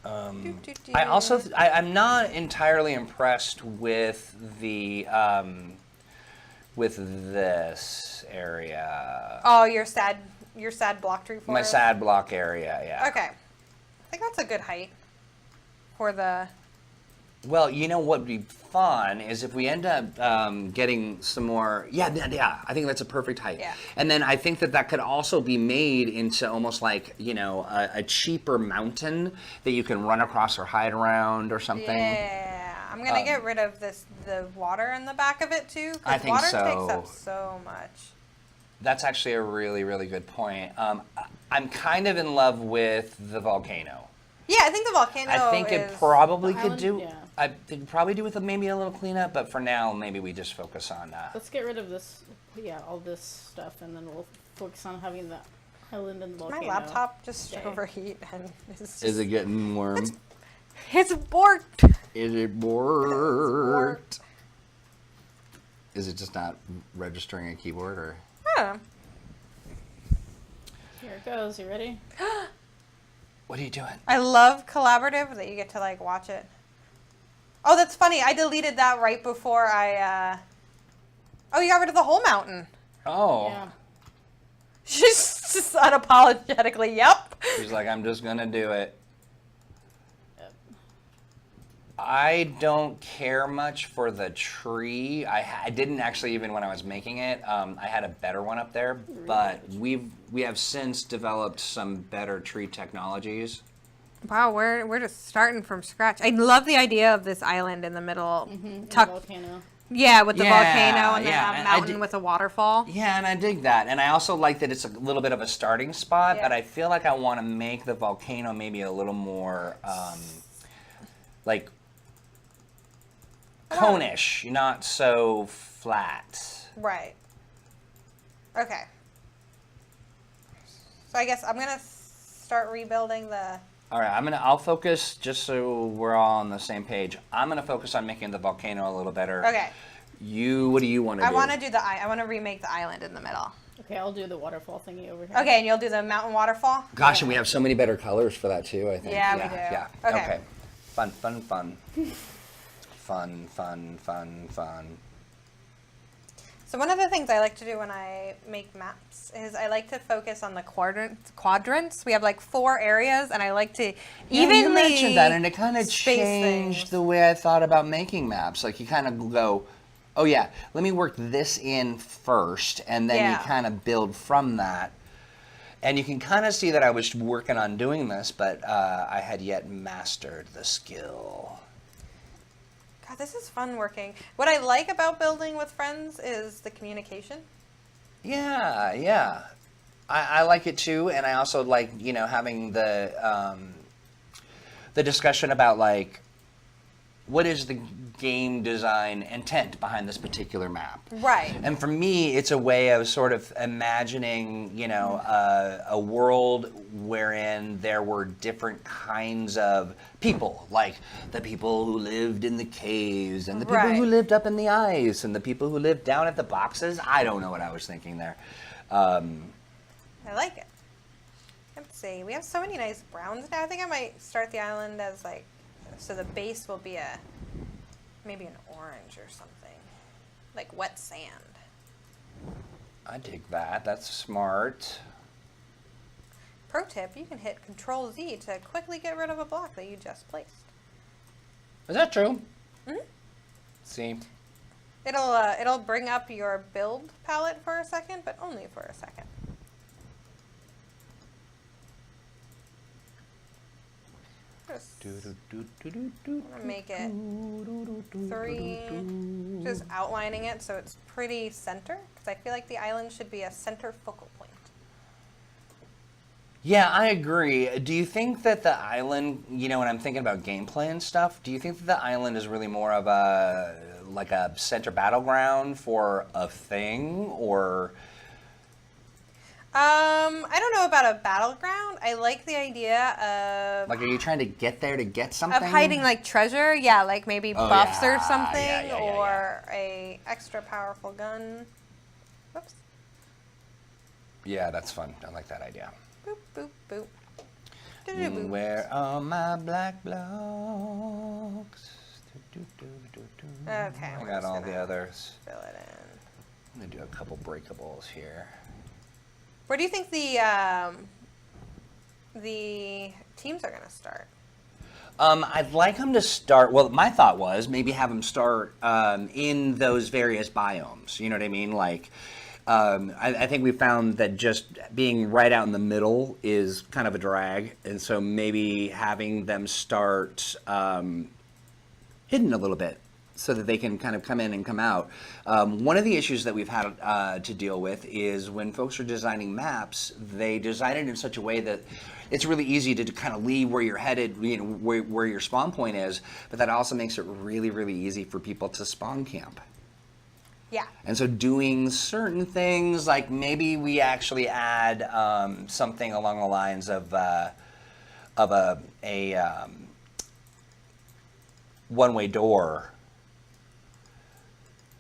it. I also I'm not entirely impressed with the with this area. Oh, your sad block tree forest? My sad block area, yeah. Okay. I think that's a good height for the... Well, you know what would be fun is if we end up getting some more... Yeah, I think that's a perfect height. Yeah. And then I think that could also be made into almost like, a cheaper mountain that you can run across or hide around or something. Yeah. I'm going to get rid of the water in the back of it, too. I think water so. takes up so much. That's actually a really, really good point. I'm kind of in love with the volcano. Yeah, I think the volcano I think is... it probably could island? do... Yeah. I could probably do with maybe a little cleanup, but for now, maybe we just focus on... Let's get rid of this, all this stuff, and then we'll focus on having the island and the volcano. My laptop just overheat, and it's just... Is it getting warm? It's borked. Is it borked? Is it just not registering a keyboard, or? Oh. Here it goes. You ready? What are you doing? I love collaborative that you get to like watch it. Oh, that's funny. I deleted that right before I. Oh, you got rid of the whole mountain. Oh. Yeah. She's just unapologetically, yep. She's like, I'm just gonna do it. Yep. I don't care much for the tree. I didn't actually, even when I was making it. I had a better one up there, but we have since developed some better tree technologies. Wow, we're just starting from scratch. I love the idea of this island in the middle, Volcano. Yeah, with the Yeah, volcano and then yeah, a and I mountain did- with a waterfall. Yeah, and I dig that. And I also like that it's a little bit of a starting spot, Yeah. but I feel like I want to make the volcano maybe a little more, like, cone-ish, not so flat. Right. Okay. So I guess I'm gonna start rebuilding the. All right, I'll focus, just so we're all on the same page. I'm gonna focus on making the volcano a little better. Okay. What do you want to do? I want to do I want to remake the island in the middle. Okay, I'll do the waterfall thingy over here. Okay, and you'll do the mountain waterfall. Gosh, and we have so many better colors for that too, I think. Yeah, we do. Yeah. Okay. Fun. Fun. So one of the things I like to do when I make maps is I like to focus on the quadrants. We have like 4 areas, and I like to evenly you mentioned that, and it kind of space changed things. the way I thought about making maps. Like you kind of go, oh yeah, let me work this in first, and then you Yeah. kind of build from that. And you can kind of see that I was working on doing this, but I had yet mastered the skill. God, this is fun working. What I like about building with friends is the communication. Yeah. I like it too, and I also like, having the discussion about like, what is the game design intent behind this particular map? Right. And for me, it's a way of sort of imagining, a world wherein there were different kinds of people, like the people who lived in the caves, and the people Right. who lived up in the ice, and the people who lived down at the boxes. I don't know what I was thinking there. I like it. Let's see. We have so many nice browns now. I think I might start the island as like, so the base will be maybe an orange or something, like wet sand. I dig that. That's smart. Pro tip, you can hit Control Z to quickly get rid of a block that you just placed. Is that true? Mhm. See? It'll bring up your build palette for a second, but only for a second. Just make it 3, just outlining it so it's pretty center, because I feel like the island should be a center focal point. Yeah, I agree. Do you think that the island, when I'm thinking about gameplay and stuff, do you think that the island is really more of a center battleground for a thing, or? I don't know about a battleground. I like the idea of Like, are you trying to get there to get something? hiding like treasure. Yeah, like maybe Oh, buffs yeah. or something, Yeah. or a extra powerful gun. Whoops. Yeah, that's fun. I like that idea. Boop, boop, boop. Do-do-boop. Where are my black blocks? Okay, I we're got just all the gonna others. Fill it in. I'm gonna do a couple breakables here. Where do you think the teams are going to start? I'd like them to start. Well, my thought was maybe have them start in those various biomes. You know what I mean? Like, I think we found that just being right out in the middle is kind of a drag, and so maybe having them start hidden a little bit, so that they can kind of come in and come out. One of the issues that we've had to deal with is when folks are designing maps, they design it in such a way that it's really easy to kind of leave where you're headed, where your spawn point is, but that also makes it really, really easy for people to spawn camp. Yeah. And so doing certain things, like maybe we actually add something along the lines of a one-way door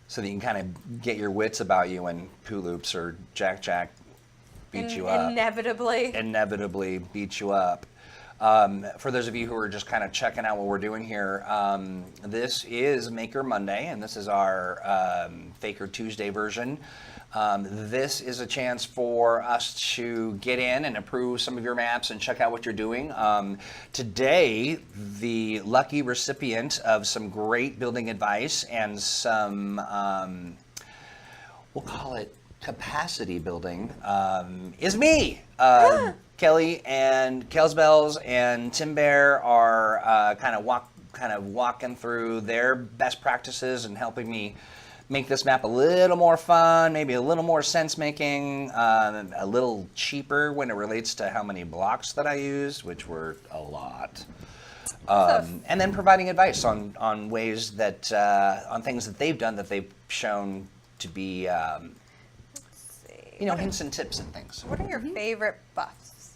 so that you can kind of get your wits about you when Pooloops or Jack beat you up. Inevitably beat you up. For those of you who are just kind of checking out what we're doing here, this is Maker Monday, and this is our Faker Tuesday version. This is a chance for us to get in and approve some of your maps and check out what you're doing. Today, the lucky recipient of some great building advice and some, we'll call it capacity building, is me. Kelly and Kelsbells and Tim Bear are kind of walking through their best practices and helping me make this map a little more fun, maybe a little more sense-making, a little cheaper when it relates to how many blocks that I used, which were a lot. And then providing advice on ways that, on things that they've done that they've shown to be, hints and tips and things. What are your favorite buffs?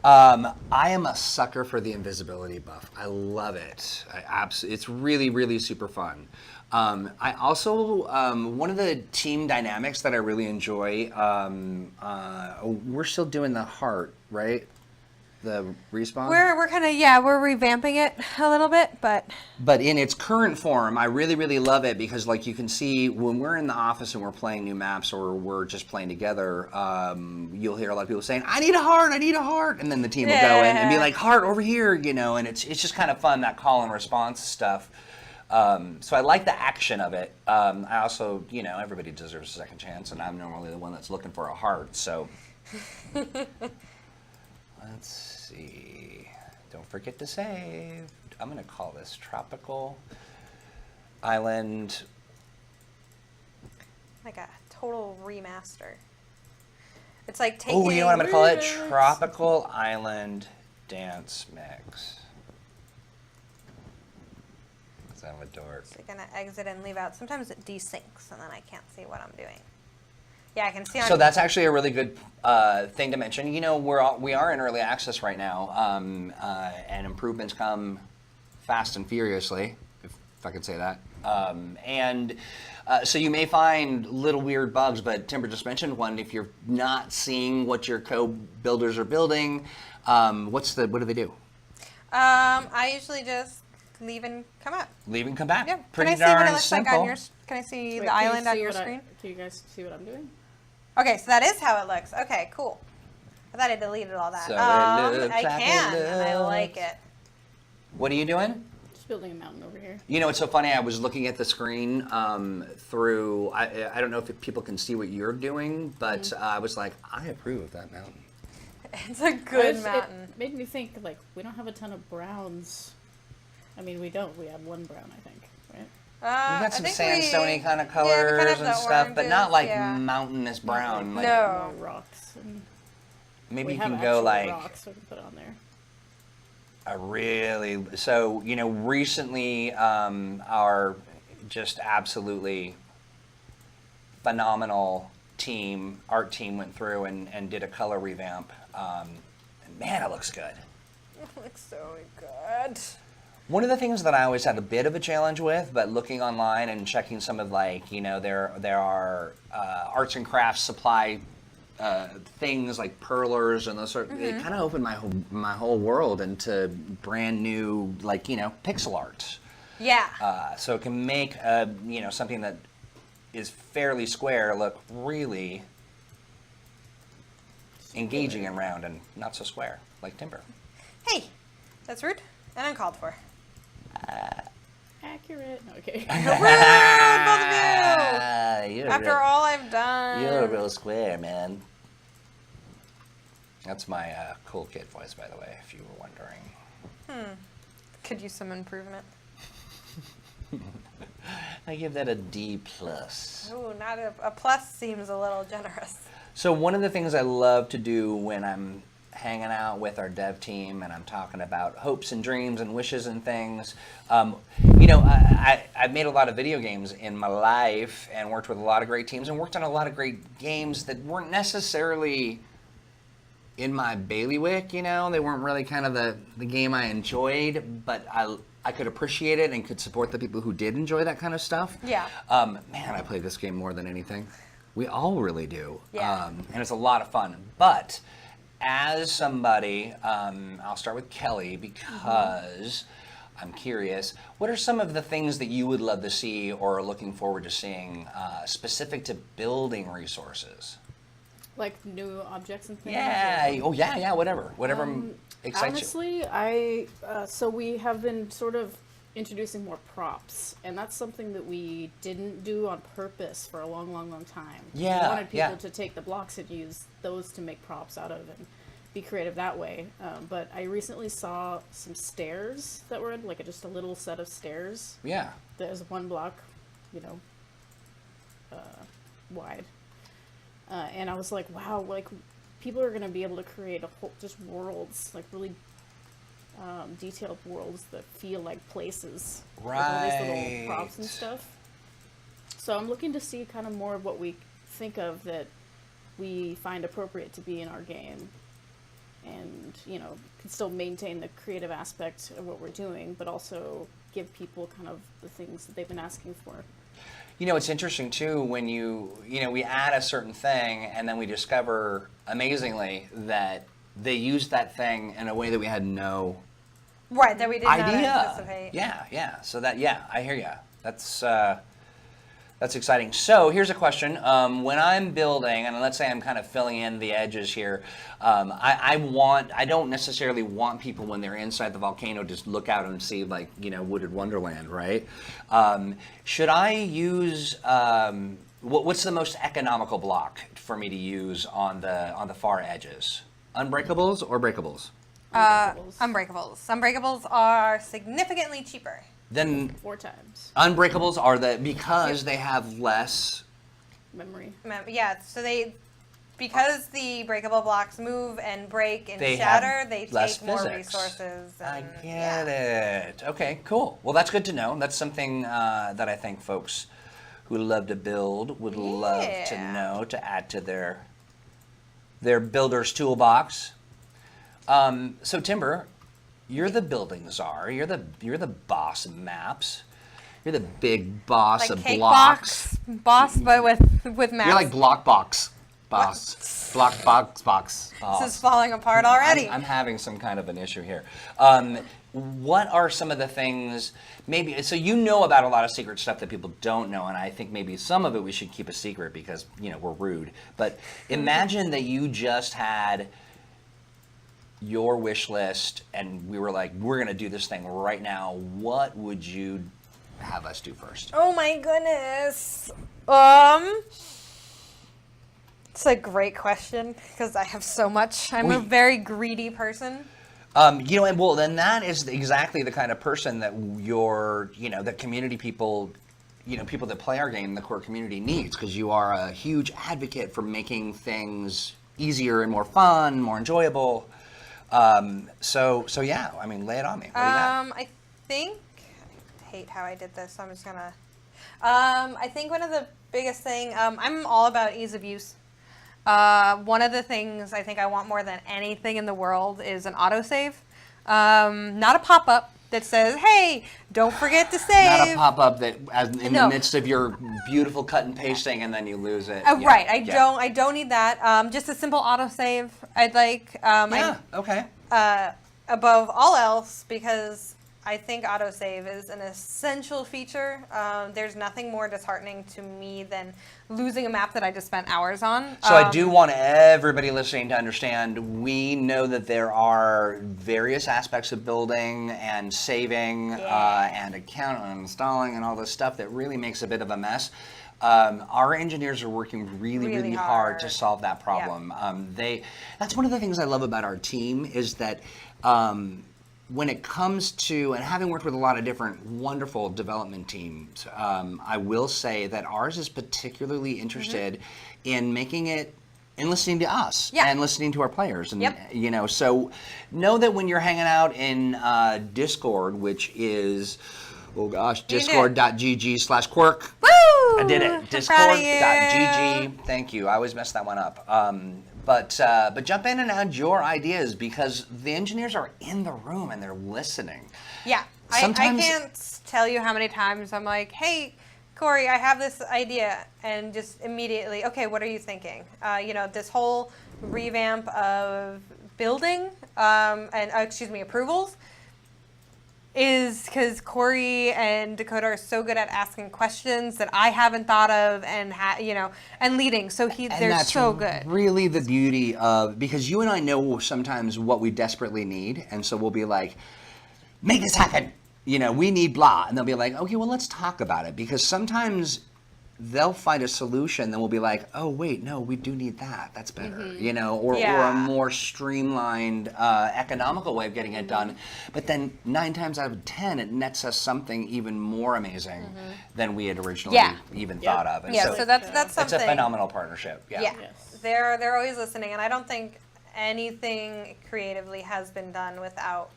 I am a sucker for the invisibility buff. I love it. It's really, really super fun. I also, one of the team dynamics that I really enjoy, we're still doing the heart, right? The respawn? We're kind of, we're revamping it a little bit, but in its current form, I really, really love it because, like, you can see when we're in the office and we're playing new maps or we're just playing together, you'll hear a lot of people saying, I need a heart, and then the team will go in and be like, heart over here, and it's just kind of fun, that call and response stuff. So I like the action of it. I also, everybody deserves a second chance, and I'm normally the one that's looking for a heart, so. Let's see. Don't forget to save. I'm going to call this Tropical Island. Like a total remaster. It's like taking... Oh, you know what I'm going to call it? Tropical Island Dance Mix. Because I'm a dork. So you're going to exit and leave out. Sometimes it desyncs, and then I can't see what I'm doing. Yeah, I can see on... So that's actually a really good thing to mention. We are in early access right now, and improvements come fast and furiously, if I could say that. So you may find little weird bugs, but Timber just mentioned one. If you're not seeing what your co-builders are building, what do they do? I usually just leave and come out. Leave and come back. Yeah. Pretty can I see what it darn looks simple. like on your? Can I see the island on your screen? Can you guys see what I'm doing? Okay, so that is how it looks. Okay, cool. I thought I deleted all that. So it looks I like can, it and I looks. like it. What are you doing? Just building a mountain over here. It's so funny. I was looking at the screen through. I don't know if people can see what you're doing, but I was like, I approve of that mountain. It's a good mountain. It made me think, like, we don't have a ton of browns. I mean, we don't. We have one brown, I think, right? We got some sandstone-y kind of colors and stuff, but not like mountainous brown. Like, no. More rocks. And maybe we you have can go actual like rocks we can put on there. Recently our just absolutely phenomenal art team went through and did a color revamp. And man, it looks good. It looks so good. One of the things that I always had a bit of a challenge with, but looking online and checking some of there are arts and crafts supply things like perlers and those sort of, it kind of opened my whole world into brand new pixel art. Yeah. So it can make something that is fairly square look really engaging and round and not so square like Timber. Hey, that's rude and uncalled for. Accurate. No, okay. Rude, both of you! After all I've done. You're a real square, man. That's my cool kid voice, by the way, if you were wondering. Could use some improvement. I give that a D+. Ooh, not a plus seems a little generous. So one of the things I love to do when I'm hanging out with our dev team and I'm talking about hopes and dreams and wishes and things, I've made a lot of video games in my life and worked with a lot of great teams and worked on a lot of great games that weren't necessarily in my bailiwick, they weren't really kind of the game I enjoyed, but I could appreciate it and could support the people who did enjoy that kind of stuff. Yeah. Man, I play this game more than anything. We all really do. Yeah. And it's a lot of fun. But as somebody, I'll start with Kelly because I'm curious, what are some of the things that you would love to see or are looking forward to seeing specific to building resources? Like new objects and things? Yeah. Oh, yeah, whatever. Whatever excites Honestly, so we have been sort of introducing more props, and that's something that we didn't do on purpose for a long, long, long time. Yeah, We wanted people yeah. to take the blocks and use those to make props out of and be creative that way. But I recently saw some stairs that were in, like just a little set of stairs. you. Yeah. There's one block, wide. And I was like, wow, like people are going to be able to create a whole, just worlds, like really detailed worlds that feel like places. With all these little props and stuff. So I'm looking to see kind of more of what we think of that we find appropriate to be in our game. And, can still maintain the creative aspect of what we're doing, but also give people kind of the things that they've been asking for. It's interesting too when we add a certain thing and then we discover amazingly that they used that thing in a way that we had no Right, that we did not idea. anticipate. Yeah. So I hear you. That's exciting. So here's a question. When I'm building, and let's say I'm kind of filling in the edges here, I don't necessarily want people when they're inside the volcano just look out and see like, wooded wonderland, right? Should I use, what's the most economical block for me to use on the far edges? Unbreakables or breakables? Unbreakables. Unbreakables are significantly cheaper. Then 4 times. Unbreakables are because they have less Memory. Yeah, so because the breakable blocks move and break and They shatter, have they less take more physics. resources. I And, get it. Okay, cool. Well, that's good to know. That's something that I think folks who love to build would love to know, to add to their builder's toolbox. So Timur, you're the building czar. You're the boss of maps. You're the big boss like of cake blocks. boss, but with maps. You're like block box boss. Block box boss. This is falling apart already. I'm having some kind of an issue here. What are some of the things, maybe, so about a lot of secret stuff that people don't know, and I think maybe some of it we should keep a secret because, we're rude. But imagine that you just had your wish list and we were like, we're going to do this thing right now. What would you have us do first? Oh my goodness. It's a great question because I have so much. I'm a very greedy person. And then that is exactly the kind of person that that community people, people that play our game, the core community needs, because you are a huge advocate for making things easier and more fun, more enjoyable. So yeah, lay it on me. What do you got? I hate how I did this, so I'm just gonna, I think one of the biggest thing, I'm all about ease of use. One of the things I think I want more than anything in the world is an autosave. Not a pop-up that says, hey, don't forget to save. Not a pop-up that in the midst of your beautiful cut and pasting and then you lose it. Right, I don't need that. Just a simple autosave. I'd like, okay. above all else, because I think autosave is an essential feature. There's nothing more disheartening to me than losing a map that I just spent hours on. So I do want everybody listening to understand, we know that there are various aspects of building and saving and account and installing and all this stuff that really makes a bit of a mess. Our engineers are working really hard to solve that problem. Yeah. That's one of the things I love about our team is that when it comes to, and having worked with a lot of different wonderful development teams, I will say that ours is particularly interested in making it, and listening to us and listening to our players. And, so know that when you're hanging out in Discord, which is, discord.gg/quirk. Woo! I did it. Discord.gg. Thank you. I always mess that one up. But jump in and add your ideas because the engineers are in the room and they're listening. Yeah. I can't tell you how many times I'm like, hey, Corey, I have this idea, and just immediately, okay, what are you thinking? This whole revamp of building approvals is because Corey and Dakota are so good at asking questions that I haven't thought of, and and leading. So they're so good. Really, the beauty of, because you and I know sometimes what we desperately need, and so we'll be like, make this happen. We need blah, and they'll be like, okay, well, let's talk about it, because sometimes they'll find a solution, then we'll be like, oh wait, no, we do need that. That's better, or a more streamlined, economical way of getting it done. But then 9 times out of 10, it nets us something even more amazing than we had originally even thought of. And so that's something. It's a phenomenal partnership. Yeah. Yes. They're always listening, and I don't think anything creatively has been done without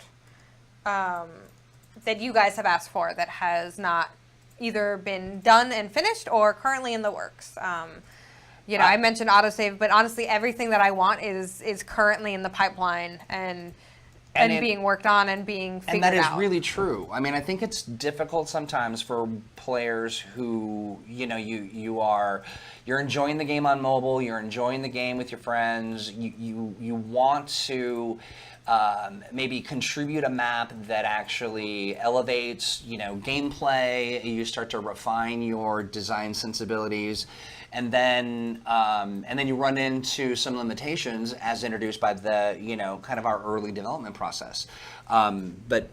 that you guys have asked for that has not either been done and finished or currently in the works. I mentioned Autosave, but honestly, everything that I want is currently in the pipeline and being worked on and being figured out. And that is really true. I mean, I think it's difficult sometimes for players who, you're enjoying the game on mobile, you're enjoying the game with your friends, you want to maybe contribute a map that actually elevates, gameplay. You start to refine your design sensibilities, and then you run into some limitations as introduced by the, kind of our early development process. But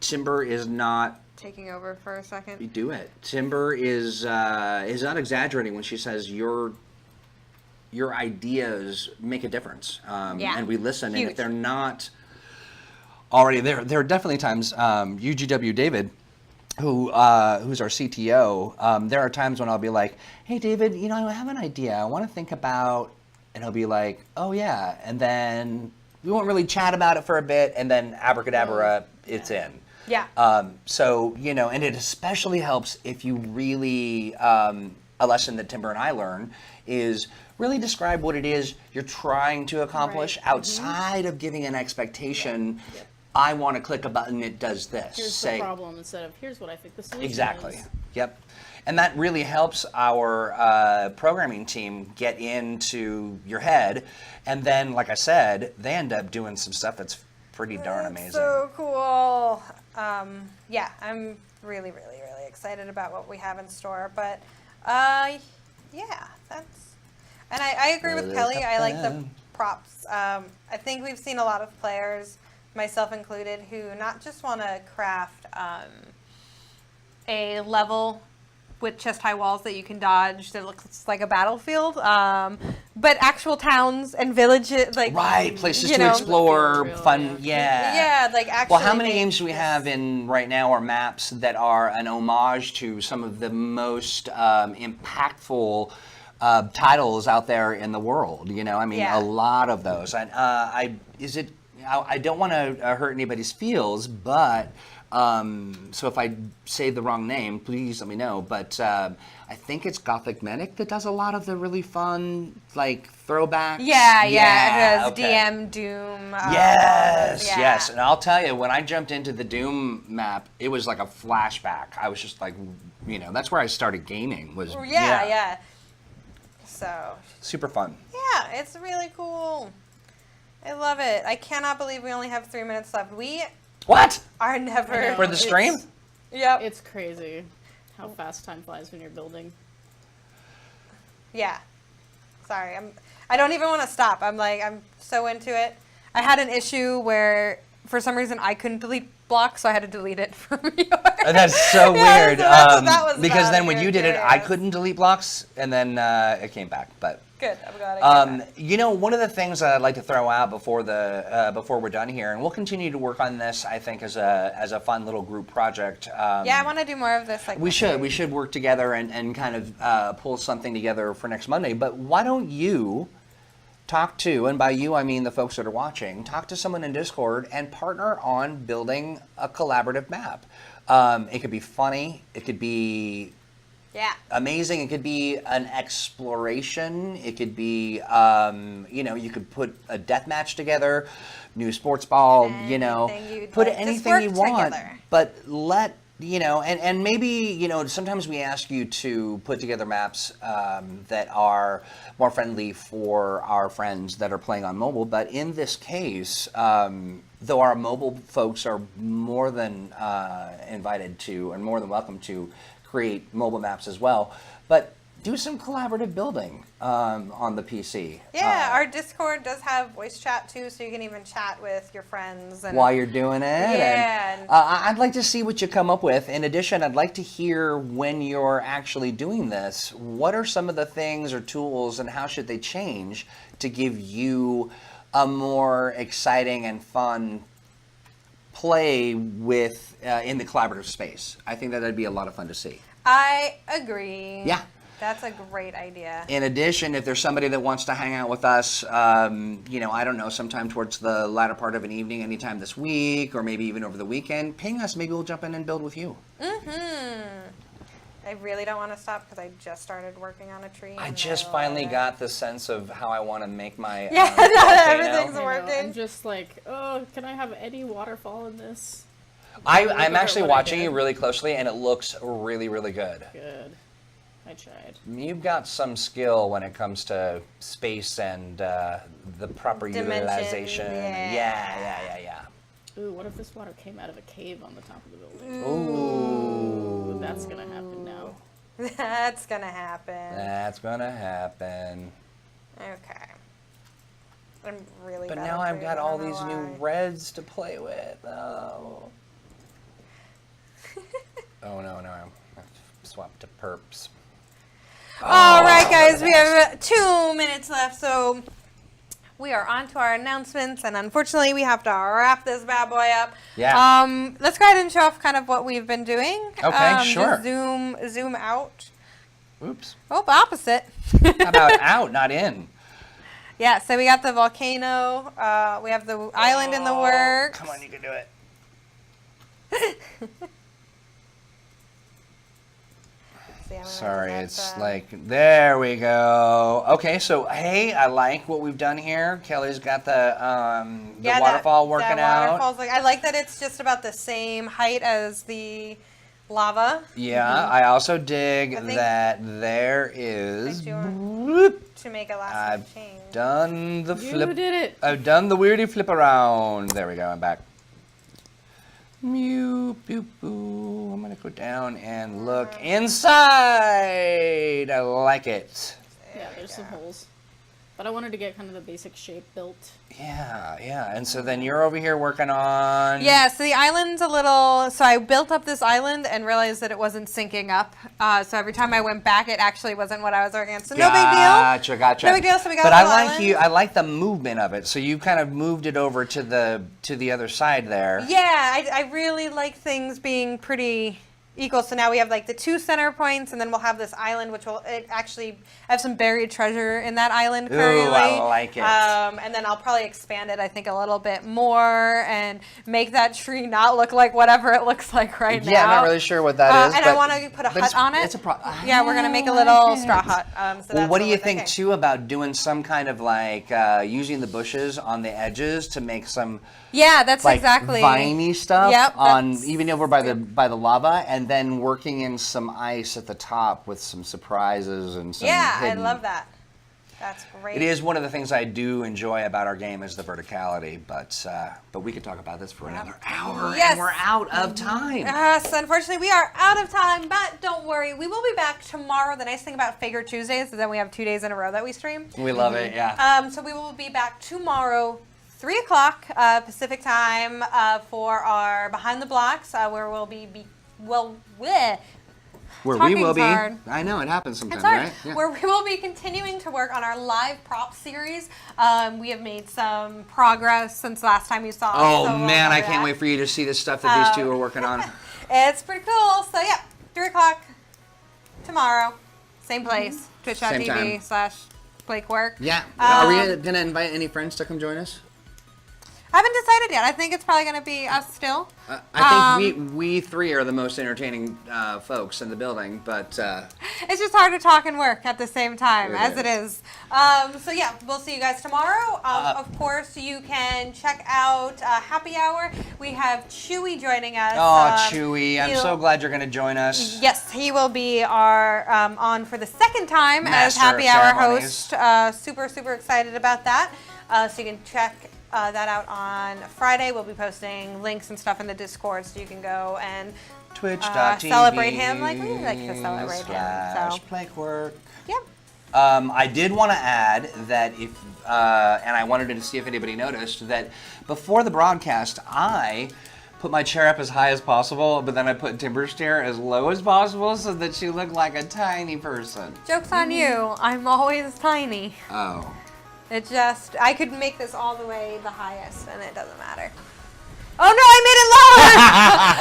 Timur is not taking over for a second. You do it. Timur is not exaggerating when she says your ideas make a difference, and we listen. Huge. And if they're not already there are definitely times. UGW David, who's our CTO, there are times when I'll be like, "Hey, David, I have an idea. I want to think about," and he'll be like, "Oh yeah," and then we won't really chat about it for a bit, and then abracadabra, it's in. Yeah. And it especially helps if you really, a lesson that Timur and I learn is really describe what it is you're trying to accomplish outside of giving an expectation. Yep. I want to click a button, it does this. Here's the problem instead of here's what I think the solution Exactly. is. Yep. And that really helps our programming team get into your head. And then, like I said, they end up doing some stuff that's pretty darn amazing. So cool. I'm really, really, really excited about what we have in store. But that's. And I agree with Kelly. I like the props. I think we've seen a lot of players, myself included, who not just want to craft a level with chest-high walls that you can dodge that looks like a battlefield, but actual towns and villages, places to explore, fun, actually. Well, how many games do we have in right now, or maps that are an homage to some of the most impactful titles out there in the world? A lot of those. And I don't want to hurt anybody's feels, but. So if I say the wrong name, please let me know. But I think it's Gothic Medic that does a lot of the really fun, throwbacks. It has okay. DM, Doom. Yes. And I'll tell you, when I jumped into the Doom map, it was like a flashback. I was just that's where I started gaming. So. Super fun. Yeah, it's really cool. I love it. I cannot believe we only have 3 minutes left. We What? are never. For the stream? Yep. It's crazy how fast time flies when you're building. Yeah. Sorry, I don't even want to stop. I'm so into it. I had an issue where for some reason I couldn't delete blocks, so I had to delete it from yours. That's so weird. So that's what that was because about. then when you did it, I couldn't delete blocks, and then it came back. But good. I'm glad I came back. One of the things that I'd like to throw out before we're done here, and we'll continue to work on this, I think, as a fun little group project. I want to do more of this. We should work together and kind of pull something together for next Monday. But why don't you talk to, and by you I mean the folks that are watching, talk to someone in Discord and partner on building a collaborative map. It could be funny. It could be Yeah. amazing. It could be an exploration. It could be, you could put a death match together, new sports ball, put anything you want. Together. But and maybe, sometimes we ask you to put together maps that are more friendly for our friends that are playing on mobile. But in this case, though our mobile folks are more than invited to and more than welcome to create mobile maps as well, but do some collaborative building on the PC. Yeah, our Discord does have voice chat too, so you can even chat with your friends. And while you're doing it. Yeah. And, I'd like to see what you come up with. In addition, I'd like to hear when you're actually doing this, what are some of the things or tools and how should they change to give you a more exciting and fun play with in the collaborative space? I think that'd be a lot of fun to see. I agree. Yeah. That's a great idea. In addition, if there's somebody that wants to hang out with us, I don't know, sometime towards the latter part of an evening, anytime this week, or maybe even over the weekend, ping us. Maybe we'll jump in and build with you. I really don't want to stop because I just started working on a tree. I just finally got the sense of how I want to make my not volcano. everything's working. I'm just like, oh, can I have any waterfall in this? I'm actually what I watching did. you really closely, and it looks really, really good. Good. I tried. You've got some skill when it comes to space and the proper Dimension, utilization. yeah. Ooh, what if this water came out of a cave on the top of the building? Ooh. That's gonna happen now. That's gonna happen. That's gonna happen. Okay. I'm really But bad now at I've got trees, I all don't know these why. new reds to play with. Oh. Oh no, I've swapped to perps. All right, guys, we have 2 minutes left, so we are on to our announcements, and unfortunately, we have to wrap this bad boy up. Yeah. Let's go ahead and show off kind of what we've been doing. Okay, sure. Just zoom out. Oops. Oh, opposite. How about out, not in? Yeah, so we got the volcano. We have the island in the works. Come on, you can do it. See, I'm gonna Sorry, have it's to- like, there we go. Okay, so hey, I like what we've done here. Kelly's got the Yeah, waterfall working that out. waterfall's I like that it's just about the same height as the lava. Yeah, I also dig I think- that there is. Thank you. Whoop, To make a last I've change. done the You flip. did it. I've done the weirdy flip around. There we go. I'm back. Mew, boop, boo. I'm gonna go down and look inside. I like it. Yeah, there's some holes. But I wanted to get kind of the basic shape built. Yeah. And so then you're over here working on. Yeah, so the island's a little. So I built up this island and realized that it wasn't syncing up. So every time I went back, it actually wasn't what I was working on. So no big deal. Gotcha. No big deal. So we got But a I little like island. I like the movement of it. So you kind of moved it over to the other side there. Yeah, I really like things being pretty equal. So now we have like the 2 center points, and then we'll have this island, which will actually have some buried treasure in that island currently. Ooh, I like it. And then I'll probably expand it, I think, a little bit more and make that tree not look like whatever it looks like right now. Yeah, I'm not really sure what that is. And but, I want to put a but hut on it. It's a Yeah, we're gonna make a I little like straw it. hut. So Well, that's what do you we're think thinking. too about doing some kind of like using the bushes on the edges to make some Yeah, that's like exactly. viney stuff Yep, on that's- even over by the lava, and then working in some ice at the top with some surprises and some Yeah, hidden. I love that. That's great. It is one of the things I do enjoy about our game is the verticality, but we could talk about this for another hour, Yes. and we're out of time. Yes, unfortunately, we are out of time, but don't worry. We will be back tomorrow. The nice thing about Figure Tuesdays is that we have 2 days in a row that we stream. We love it, yeah. So we will be back tomorrow, 3 o'clock Pacific time, for our Behind the Blocks, where we'll be Where we talking's will be. hard. I know it happens sometimes, It's hard. right? Yeah. Where we will be continuing to work on our live prop series. We have made some progress since last time you saw us. Oh so we'll man, I remember can't that. wait for you to see the stuff that these two are working on. It's pretty cool. So yeah, 3 o'clock tomorrow, same place, Same time. twitch.tv/BlakeWork. Yeah. Are we gonna invite any friends to come join us? Haven't decided yet. I think it's probably going to be us still. I think we three are the most entertaining folks in the building, but It's just hard to talk and work at the same time, It it is. So yeah, we'll see you guys tomorrow. Of course, you can check out Happy Hour. We have Chewy joining us. Chewy, I'm so glad you're going to join us. Yes, he will be our on for the second time Master as Happy of Hour ceremonies. host. Super excited about that. So you can check that out on Friday. We'll be posting links and stuff in the Discord, so you can go and Twitch.tv celebrate him like we like to celebrate him. So Plankwork. yep. I did want to add that if, and I wanted to see if anybody noticed, that before the broadcast, I put my chair up as high as possible, but then I put Timur's chair as low as possible so that she looked like a tiny person. Joke's on you. I'm always tiny. Oh. It just, I could make this all the way the highest, and it doesn't matter. Oh no, I made it lower!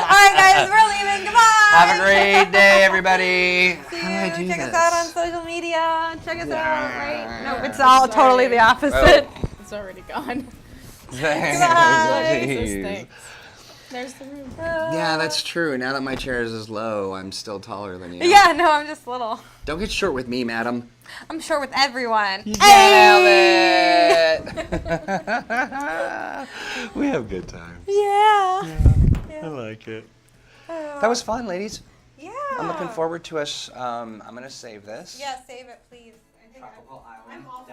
All right, guys, we're leaving. Goodbye. Have a great day, everybody. See How do I do you. Check this? us out on social media. Check us out, right? No, it's all totally the opposite. It's already gone. Goodbye. Jesus, thanks. There's the room. Yeah, that's true. Now that my chair is as low, I'm still taller than you. Yeah, no, I'm just little. Don't get short with me, madam. I'm short with everyone. Nailed Hey! it! We have good times. Yeah. I like it. That was fun, ladies. Yeah. I'm looking forward to us. I'm going to save this. Yeah, save it, please. I think Tropical Island I'm all